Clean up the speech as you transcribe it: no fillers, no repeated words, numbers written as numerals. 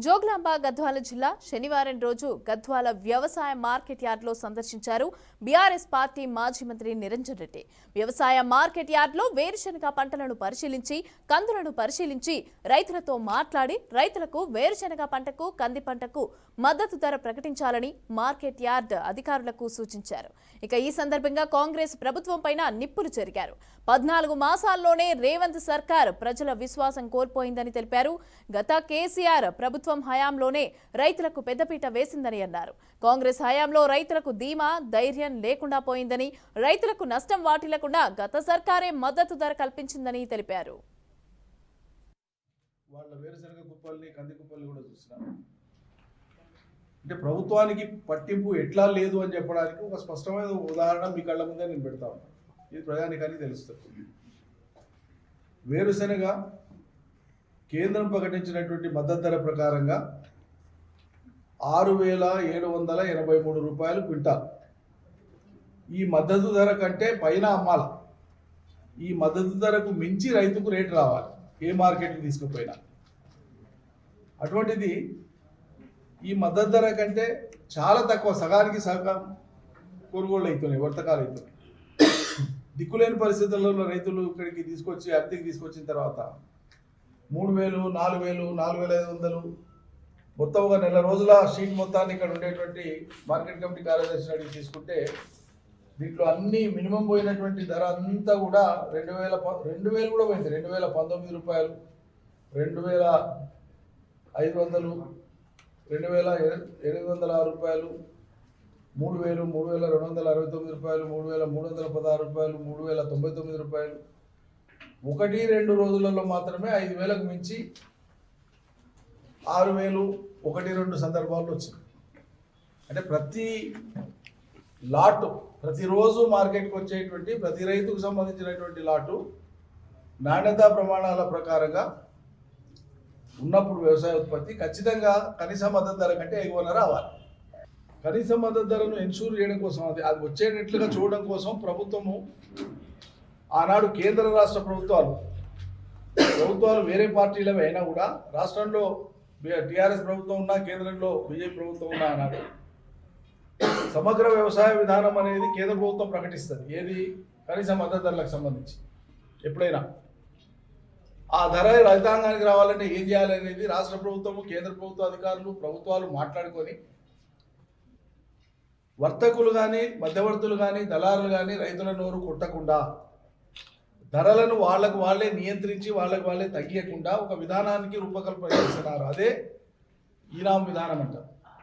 జోగులాంబ గద్వాల జిల్లా శనివారం రోజు గద్వాల వ్యవసాయ మార్కెట్ యార్డ్లో సందర్శించారు బీఆర్ఎస్ పార్టీ మాజీ మంత్రి నిరంజన్ రెడ్డి. వ్యవసాయ మార్కెట్ యార్డ్లో వేరుశనగ పంటలను పరిశీలించి కందులను పరిశీలించి రైతులతో మాట్లాడి రైతులకు వేరుశనగ పంటకు కంది పంటకు మద్దతు ధర ప్రకటించాలని మార్కెట్ యార్డ్ అధికారులకు సూచించారు. ఇక ఈ సందర్భంగా కాంగ్రెస్ ప్రభుత్వం పైన నిప్పులు చెరిగారు. 14 మాసాల్లోనే రేవంత్ సర్కార్ ప్రజల విశ్వాసం కోల్పోయిందని తెలిపారు. గత కేసీఆర్ ప్రభుత్వం హయాంలోనే రైతులకు పెద్దపీట వేసిందని అన్నారు. కాంగ్రెస్ హయాంలో రైతులకు ధీమా ధైర్యం లేకుండా పోయిందని, రైతులకు నష్టం వాటిల్లకుండా గత సర్కారే మద్దతు ధర కల్పించిందని తెలిపారు. అంటే ప్రభుత్వానికి పట్టింపు ఎట్లా లేదు అని చెప్పడానికి ఒక స్పష్టమైన ఉదాహరణ మీ కళ్ళ ముందే నేను పెడతా ఉన్నాను. ఇది ప్రజానికానికి తెలుస్తుంది. వేరుశనగ కేంద్రం ప్రకటించినటువంటి మద్దతు ధర ప్రకారంగా 6,783 రూపాయలు క్వింటాల్. ఈ మద్దతు ధర కంటే పైన అమ్మాల. ఈ మద్దతు ధరకు మించి రైతుకు రేటు రావాలి ఏ మార్కెట్కి తీసుకుపోయినా. అటువంటిది ఈ మద్దతు ధర కంటే చాలా తక్కువ, సగానికి సగం కొనుగోళ్ళు అవుతున్నాయి, వర్తకాలు అవుతున్నాయి. దిక్కులేని పరిస్థితులలో రైతులు ఇక్కడికి తీసుకొచ్చి అద్దెకి తీసుకొచ్చిన తర్వాత 3,000, 4,000, 4,500 మొత్తం ఒక నెల రోజుల షీట్ మొత్తాన్ని ఇక్కడ ఉండేటువంటి మార్కెట్ కమిటీ కార్యదర్శి అడిగి తీసుకుంటే దీంట్లో అన్ని మినిమం పోయినటువంటి ధర అంతా కూడా 2,000 కూడా పోయింది. 2,019 రూపాయలు, 2,500, 2,806 రూపాయలు, 3,000, 3,269 రూపాయలు, 3,316 రూపాయలు, 3,099 రూపాయలు. 1-2 రోజులలో మాత్రమే 5,000కు మించి 6,000 1-2 సందర్భాల్లో వచ్చింది. అంటే ప్రతి లాటు, ప్రతిరోజు మార్కెట్కి వచ్చేటువంటి ప్రతి రైతుకు సంబంధించినటువంటి లాటు నాణ్యతా ప్రమాణాల ప్రకారంగా ఉన్నప్పుడు వ్యవసాయ ఉత్పత్తి ఖచ్చితంగా కనీస మద్దతు ధర కంటే ఎగువన రావాలి. కనీస మద్దతు ధరను ఎన్షూర్ చేయడం కోసం, అది వచ్చేటట్లుగా చూడడం కోసం ప్రభుత్వము ఆనాడు కేంద్ర రాష్ట్ర ప్రభుత్వాలు వేరే పార్టీలవి అయినా కూడా రాష్ట్రంలో టీఆర్ఎస్ ప్రభుత్వం ఉన్నా, కేంద్రంలో బీజేపీ ప్రభుత్వం ఉన్నా ఆనాడు సమగ్ర వ్యవసాయ విధానం అనేది కేంద్ర ప్రభుత్వం ప్రకటిస్తుంది. ఏది కనీస మద్దతు ధరలకు సంబంధించి ఎప్పుడైనా ఆ ధర రైతాంగానికి రావాలంటే ఏం చేయాలనేది రాష్ట్ర ప్రభుత్వము, కేంద్ర ప్రభుత్వ అధికారులు, ప్రభుత్వాలు మాట్లాడుకొని వర్తకులు కానీ, మధ్యవర్తులు కానీ, దళారులు కానీ రైతుల నోరు కొట్టకుండా ధరలను వాళ్ళకు వాళ్ళే నియంత్రించి వాళ్ళకు వాళ్ళే తగ్గియకుండా ఒక విధానానికి రూపకల్పన చేస్తున్నారు. అదే ఈనాం విధానం అంటారు.